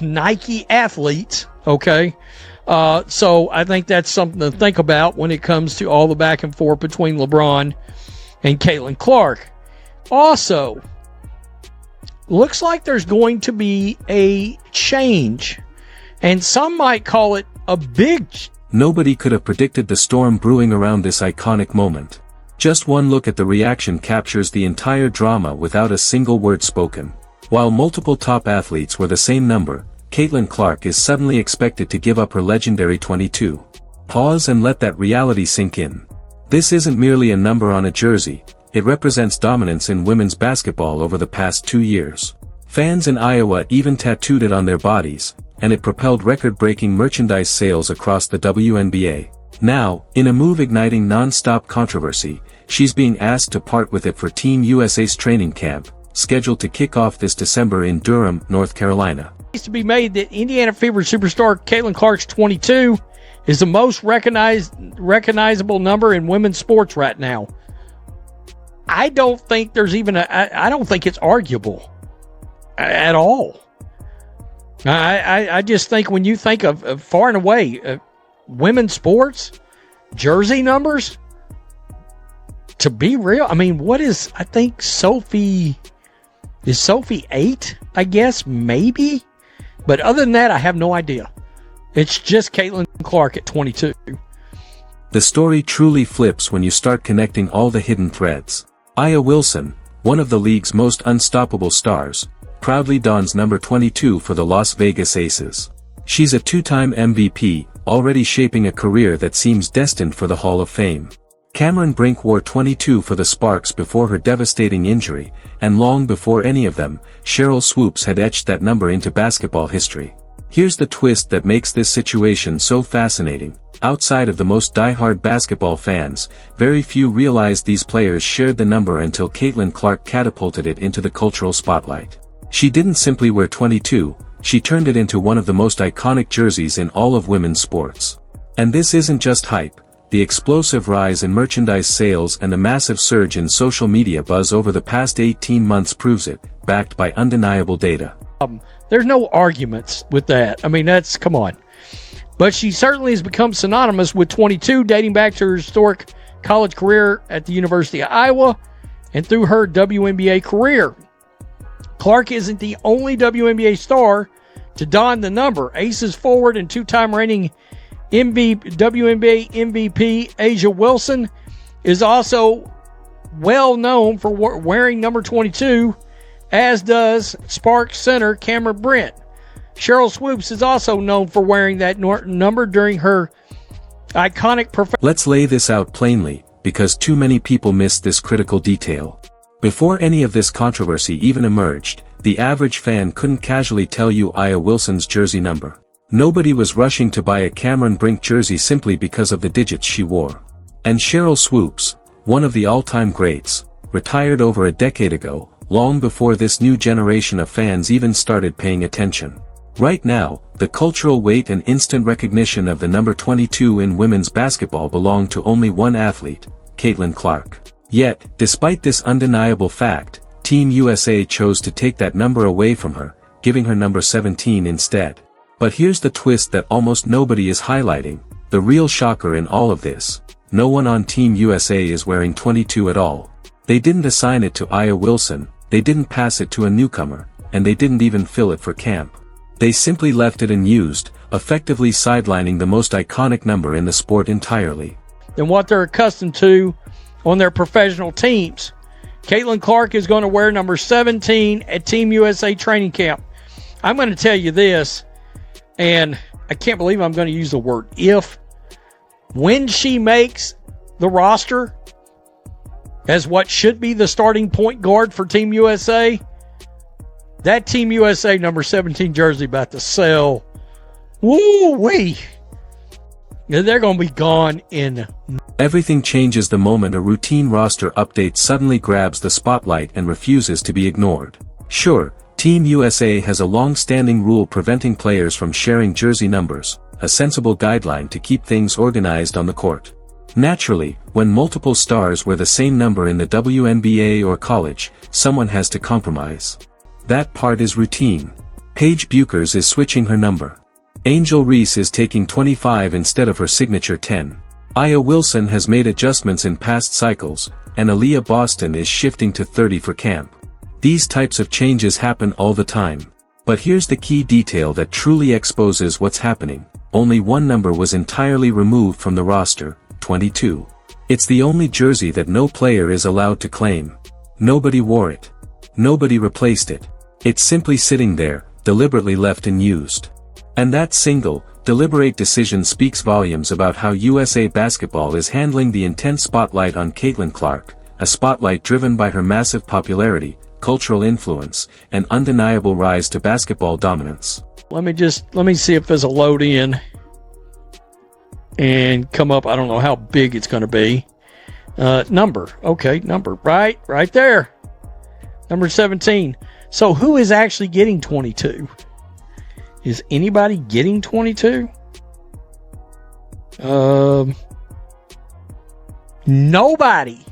Nike athletes, okay? So I think that's something to think about when it comes to all the back and forth between LeBron and Caitlin Clark. Also, looks like there's going to be a change, and some might call it a big Nobody could have predicted the storm brewing around this iconic moment. Just one look at the reaction captures the entire drama without a single word spoken. While multiple top athletes were the same number, Caitlin Clark is suddenly expected to give up her legendary 22. Pause and let that reality sink in. This isn't merely a number on a jersey, it represents dominance in women's basketball over the past 2 years. Fans in Iowa even tattooed it on their bodies, and it propelled record-breaking merchandise sales across the WNBA. Now, in a move igniting non-stop controversy, she's being asked to part with it for Team USA's training camp, scheduled to kick off this December in Durham, North Carolina. To be made that Indiana Fever superstar Caitlin Clark's 22 is the most recognizable number in women's sports right now. I don't think there's even I don't think it's arguable at all. I just think when you think of far and away women's sports, jersey numbers, to be real, I mean, what is, I think Sophie 8, I guess, maybe? But other than that, I have no idea. It's just Caitlin Clark at 22. The story truly flips when you start connecting all the hidden threads. Aya Wilson, one of the league's most unstoppable stars, proudly dons number 22 for the Las Vegas Aces. She's a two-time MVP, already shaping a career that seems destined for the Hall of Fame. Cameron Brink wore 22 for the Sparks before her devastating injury, and long before any of them, Sheryl Swoopes had etched that number into basketball history. Here's the twist that makes this situation so fascinating. Outside of the most die-hard basketball fans, very few realized these players shared the number until Caitlin Clark catapulted it into the cultural spotlight. She didn't simply wear 22, she turned it into one of the most iconic jerseys in all of women's sports. And this isn't just hype. The explosive rise in merchandise sales and the massive surge in social media buzz over the past 18 months proves it, backed by undeniable data. There's no arguments with that. I mean, come on. But she certainly has become synonymous with 22, dating back to her historic college career at the University of Iowa and through her WNBA career. Clark isn't the only WNBA star to don the number. Aces forward and two-time reigning WNBA MVP A'ja Wilson is also well known for wearing number 22, as does Sparks center Cameron Brink. Sheryl Swoopes is also known for wearing that number during her iconic Let's lay this out plainly, because too many people missed this critical detail. Before any of this controversy even emerged, the average fan couldn't casually tell you Aya Wilson's jersey number. Nobody was rushing to buy a Cameron Brink jersey simply because of the digits she wore. And Sheryl Swoopes, one of the all-time greats, retired over a decade ago, long before this new generation of fans even started paying attention. Right now, the cultural weight and instant recognition of the number 22 in women's basketball belong to only one athlete, Caitlin Clark. Yet, despite this undeniable fact, Team USA chose to take that number away from her, giving her number 17 instead. But here's the twist that almost nobody is highlighting, the real shocker in all of this. No one on Team USA is wearing 22 at all. They didn't assign it to Aya Wilson, they didn't pass it to a newcomer, and they didn't even fill it for camp. They simply left it unused, effectively sidelining the most iconic number in the sport entirely. Than what they're accustomed to on their professional teams. Caitlin Clark is going to wear number 17 at Team USA training camp. I'm going to tell you this, and I can't believe I'm going to use the word if. When she makes the roster as what should be the starting point guard for Team USA, that Team USA number 17 jersey about to sell. Woo-wee. They're going to be gone in. Everything changes the moment a routine roster update suddenly grabs the spotlight and refuses to be ignored. Sure, Team USA has a long-standing rule preventing players from sharing jersey numbers, a sensible guideline to keep things organized on the court. Naturally, when multiple stars wear the same number in the WNBA or college, someone has to compromise. That part is routine. Paige Buchers is switching her number. Angel Reese is taking 25 instead of her signature 10. Aya Wilson has made adjustments in past cycles, and Aaliyah Boston is shifting to 30 for camp. These types of changes happen all the time. But here's the key detail that truly exposes what's happening. Only one number was entirely removed from the roster, 22. It's the only jersey that no player is allowed to claim. Nobody wore it. Nobody replaced it. It's simply sitting there, deliberately left unused. And that single, deliberate decision speaks volumes about how USA Basketball is handling the intense spotlight on Caitlin Clark, a spotlight driven by her massive popularity, cultural influence, and undeniable rise to basketball dominance. Let me see if there's a load in and come up. I don't know how big it's going to be. Number. Okay, number. Right there. Number 17. So who is actually getting 22? Is anybody getting 22? Nobody.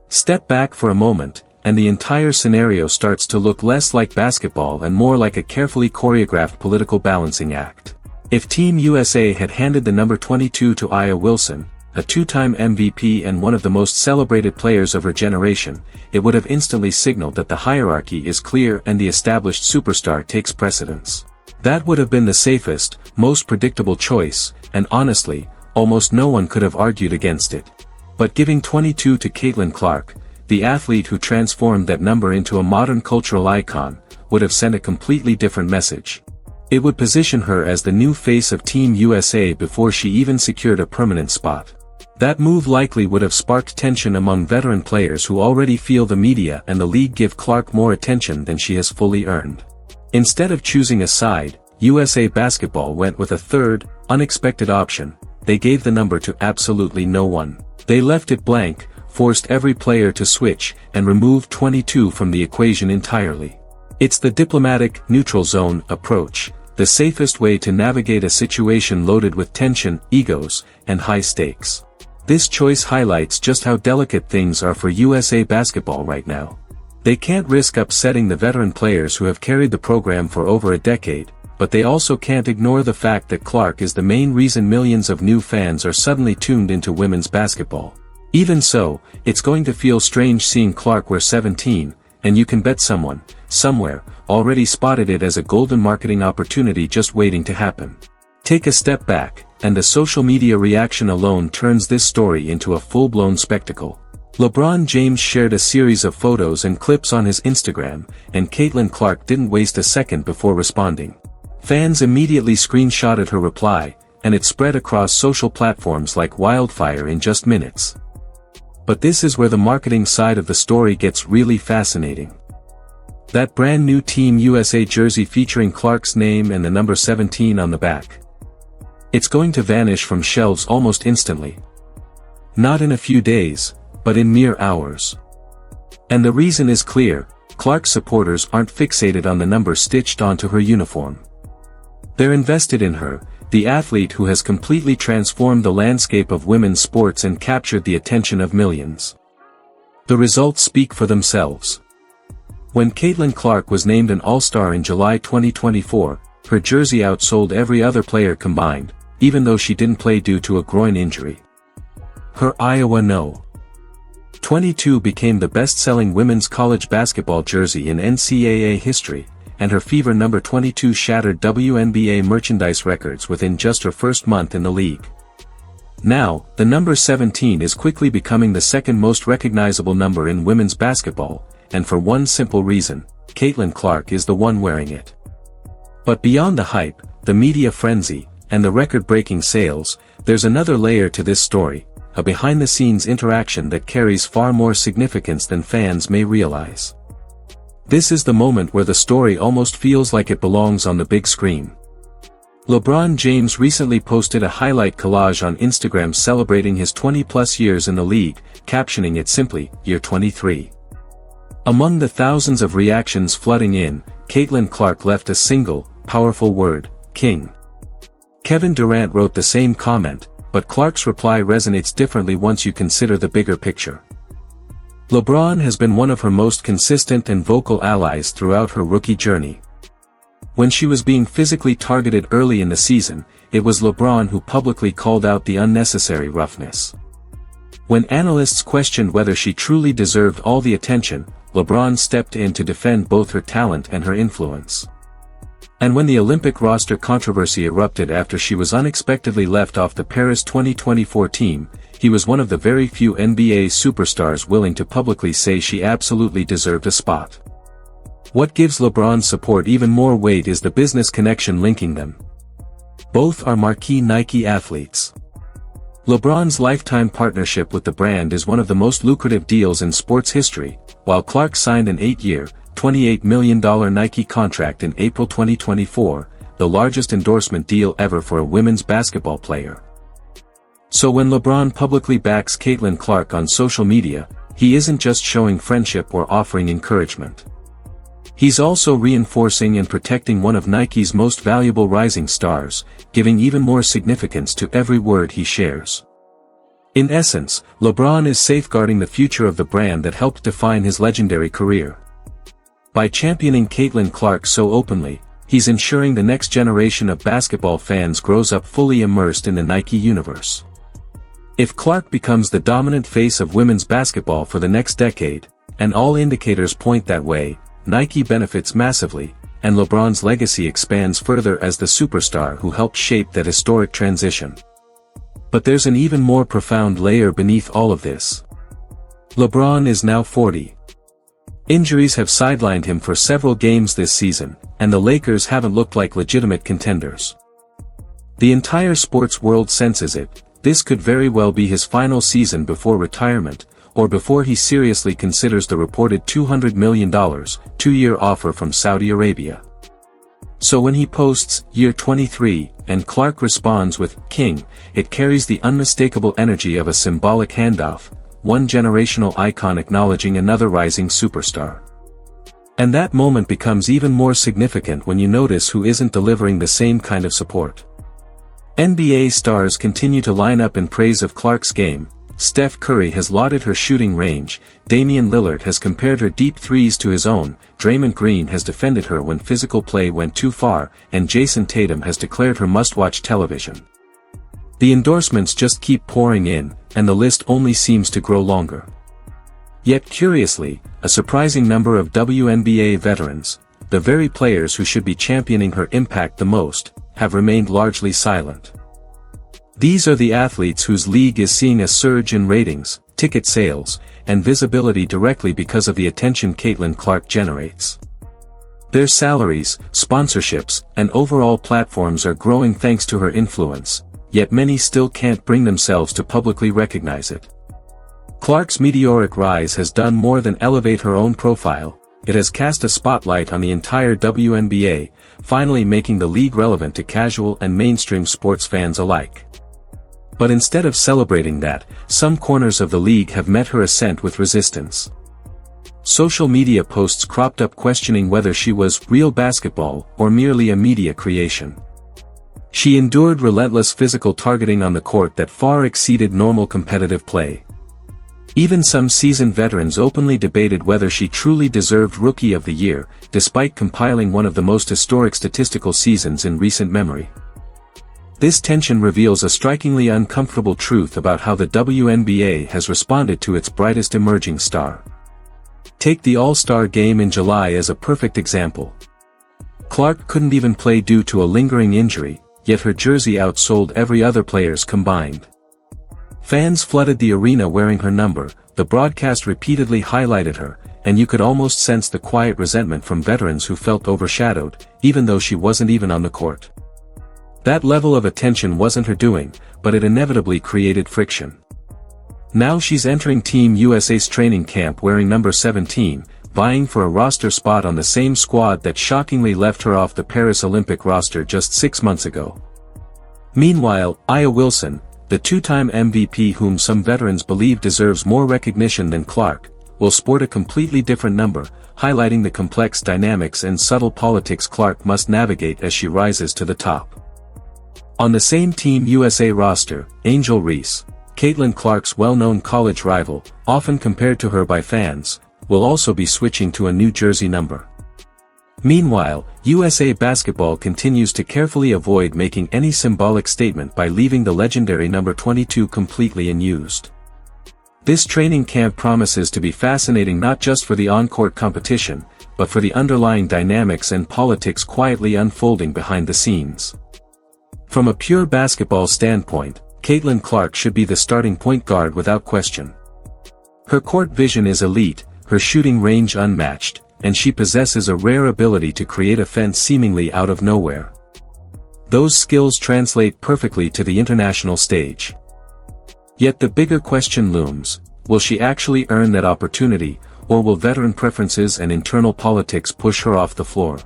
Step back for a moment, and the entire scenario starts to look less like basketball and more like a carefully choreographed political balancing act. If Team USA had handed the number 22 to Aya Wilson, a two-time MVP and one of the most celebrated players of her generation, it would have instantly signaled that the hierarchy is clear and the established superstar takes precedence. That would have been the safest, most predictable choice, and honestly, almost no one could have argued against it. But giving 22 to Caitlin Clark, the athlete who transformed that number into a modern cultural icon, would have sent a completely different message. It would position her as the new face of Team USA before she even secured a permanent spot. That move likely would have sparked tension among veteran players who already feel the media and the league give Clark more attention than she has fully earned. Instead of choosing a side, USA Basketball went with a third, unexpected option. They gave the number to absolutely no one. They left it blank, forced every player to switch, and removed 22 from the equation entirely. It's the diplomatic, neutral zone approach, the safest way to navigate a situation loaded with tension, egos, and high stakes. This choice highlights just how delicate things are for USA Basketball right now. They can't risk upsetting the veteran players who have carried the program for over a decade, but they also can't ignore the fact that Clark is the main reason millions of new fans are suddenly tuned into women's basketball. Even so, it's going to feel strange seeing Clark wear 17, and you can bet someone, somewhere, already spotted it as a golden marketing opportunity just waiting to happen. Take a step back, and the social media reaction alone turns this story into a full-blown spectacle. LeBron James shared a series of photos and clips on his Instagram, and Caitlin Clark didn't waste a second before responding. Fans immediately screenshotted her reply, and it spread across social platforms like wildfire in just minutes. But this is where the marketing side of the story gets really fascinating. That brand new Team USA jersey featuring Clark's name and the number 17 on the back. It's going to vanish from shelves almost instantly. Not in a few days, but in mere hours. And the reason is clear, Clark's supporters aren't fixated on the number stitched onto her uniform. They're invested in her, the athlete who has completely transformed the landscape of women's sports and captured the attention of millions. The results speak for themselves. When Caitlin Clark was named an All-Star in July 2024, her jersey outsold every other player combined, even though she didn't play due to a groin injury. Her Iowa No. 22 became the best-selling women's college basketball jersey in NCAA history, and her Fever number 22 shattered WNBA merchandise records within just her first month in the league. Now, the number 17 is quickly becoming the second most recognizable number in women's basketball, and for one simple reason, Caitlin Clark is the one wearing it. But beyond the hype, the media frenzy, and the record-breaking sales, there's another layer to this story, a behind-the-scenes interaction that carries far more significance than fans may realize. This is the moment where the story almost feels like it belongs on the big screen. LeBron James recently posted a highlight collage on Instagram celebrating his 20-plus years in the league, captioning it simply, Year 23. Among the thousands of reactions flooding in, Caitlin Clark left a single, powerful word, King. Kevin Durant wrote the same comment, but Clark's reply resonates differently once you consider the bigger picture. LeBron has been one of her most consistent and vocal allies throughout her rookie journey. When she was being physically targeted early in the season, it was LeBron who publicly called out the unnecessary roughness. When analysts questioned whether she truly deserved all the attention, LeBron stepped in to defend both her talent and her influence. And when the Olympic roster controversy erupted after she was unexpectedly left off the Paris 2024 team, he was one of the very few NBA superstars willing to publicly say she absolutely deserved a spot. What gives LeBron's support even more weight is the business connection linking them. Both are marquee Nike athletes. LeBron's lifetime partnership with the brand is one of the most lucrative deals in sports history, while Clark signed an 8-year, $28 million Nike contract in April 2024, the largest endorsement deal ever for a women's basketball player. So when LeBron publicly backs Caitlin Clark on social media, he isn't just showing friendship or offering encouragement. He's also reinforcing and protecting one of Nike's most valuable rising stars, giving even more significance to every word he shares. In essence, LeBron is safeguarding the future of the brand that helped define his legendary career. By championing Caitlin Clark so openly, he's ensuring the next generation of basketball fans grows up fully immersed in the Nike universe. If Clark becomes the dominant face of women's basketball for the next decade, and all indicators point that way, Nike benefits massively, and LeBron's legacy expands further as the superstar who helped shape that historic transition. But there's an even more profound layer beneath all of this. LeBron is now 40. Injuries have sidelined him for several games this season, and the Lakers haven't looked like legitimate contenders. The entire sports world senses it. This could very well be his final season before retirement, or before he seriously considers the reported $200 million, 2-year offer from Saudi Arabia. So when he posts, year 23, and Clark responds with, King, it carries the unmistakable energy of a symbolic handoff, one generational icon acknowledging another rising superstar. And that moment becomes even more significant when you notice who isn't delivering the same kind of support. NBA stars continue to line up in praise of Clark's game. Steph Curry has lauded her shooting range, Damian Lillard has compared her deep threes to his own, Draymond Green has defended her when physical play went too far, and Jason Tatum has declared her must-watch television. The endorsements just keep pouring in, and the list only seems to grow longer. Yet curiously, a surprising number of WNBA veterans, the very players who should be championing her impact the most, have remained largely silent. These are the athletes whose league is seeing a surge in ratings, ticket sales, and visibility directly because of the attention Caitlin Clark generates. Their salaries, sponsorships, and overall platforms are growing thanks to her influence, yet many still can't bring themselves to publicly recognize it. Clark's meteoric rise has done more than elevate her own profile, it has cast a spotlight on the entire WNBA, finally making the league relevant to casual and mainstream sports fans alike. But instead of celebrating that, some corners of the league have met her ascent with resistance. Social media posts cropped up questioning whether she was real basketball or merely a media creation. She endured relentless physical targeting on the court that far exceeded normal competitive play. Even some seasoned veterans openly debated whether she truly deserved Rookie of the Year, despite compiling one of the most historic statistical seasons in recent memory. This tension reveals a strikingly uncomfortable truth about how the WNBA has responded to its brightest emerging star. Take the All-Star game in July as a perfect example. Clark couldn't even play due to a lingering injury, yet her jersey outsold every other player's combined. Fans flooded the arena wearing her number, the broadcast repeatedly highlighted her, and you could almost sense the quiet resentment from veterans who felt overshadowed, even though she wasn't even on the court. That level of attention wasn't her doing, but it inevitably created friction. Now she's entering Team USA's training camp wearing number 17, vying for a roster spot on the same squad that shockingly left her off the Paris Olympic roster just 6 months ago. Meanwhile, A'ja Wilson, the two-time MVP whom some veterans believe deserves more recognition than Clark, will sport a completely different number, highlighting the complex dynamics and subtle politics Clark must navigate as she rises to the top. On the same Team USA roster, Angel Reese, Caitlin Clark's well-known college rival, often compared to her by fans, will also be switching to a new jersey number. Meanwhile, USA Basketball continues to carefully avoid making any symbolic statement by leaving the legendary number 22 completely unused. This training camp promises to be fascinating not just for the on-court competition, but for the underlying dynamics and politics quietly unfolding behind the scenes. From a pure basketball standpoint, Caitlin Clark should be the starting point guard without question. Her court vision is elite, her shooting range unmatched, and she possesses a rare ability to create offense seemingly out of nowhere. Those skills translate perfectly to the international stage. Yet the bigger question looms: will she actually earn that opportunity, or will veteran preferences and internal politics push her off the floor?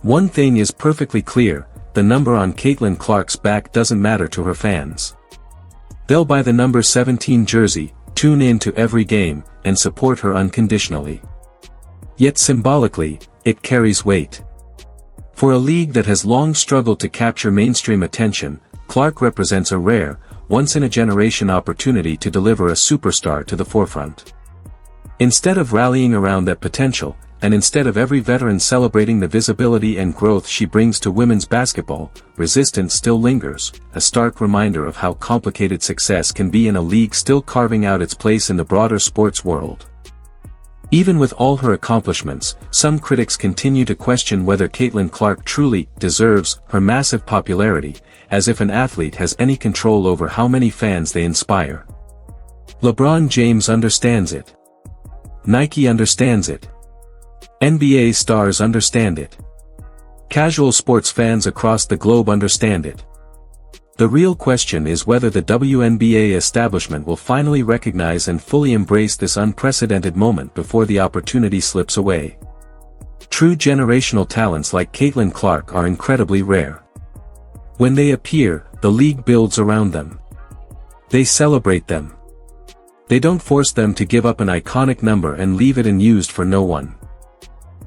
One thing is perfectly clear: the number on Caitlin Clark's back doesn't matter to her fans. They'll buy the number 17 jersey, tune in to every game, and support her unconditionally. Yet symbolically, it carries weight. For a league that has long struggled to capture mainstream attention, Clark represents a rare, once-in-a-generation opportunity to deliver a superstar to the forefront. Instead of rallying around that potential, and instead of every veteran celebrating the visibility and growth she brings to women's basketball, resistance still lingers, a stark reminder of how complicated success can be in a league still carving out its place in the broader sports world. Even with all her accomplishments, some critics continue to question whether Caitlin Clark truly deserves her massive popularity, as if an athlete has any control over how many fans they inspire. LeBron James understands it. Nike understands it. NBA stars understand it. Casual sports fans across the globe understand it. The real question is whether the WNBA establishment will finally recognize and fully embrace this unprecedented moment before the opportunity slips away. True generational talents like Caitlin Clark are incredibly rare. When they appear, the league builds around them. They celebrate them. They don't force them to give up an iconic number and leave it unused for no one.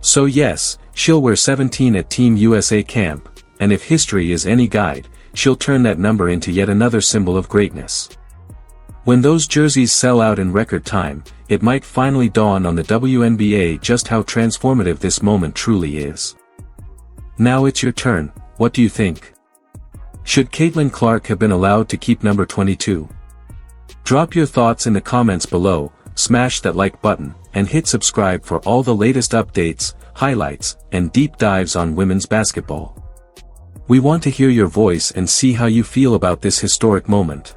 So yes, she'll wear 17 at Team USA camp, and if history is any guide, she'll turn that number into yet another symbol of greatness. When those jerseys sell out in record time, it might finally dawn on the WNBA just how transformative this moment truly is. Now it's your turn, what do you think? Should Caitlin Clark have been allowed to keep number 22? Drop your thoughts in the comments below, smash that like button, and hit subscribe for all the latest updates, highlights, and deep dives on women's basketball. We want to hear your voice and see how you feel about this historic moment.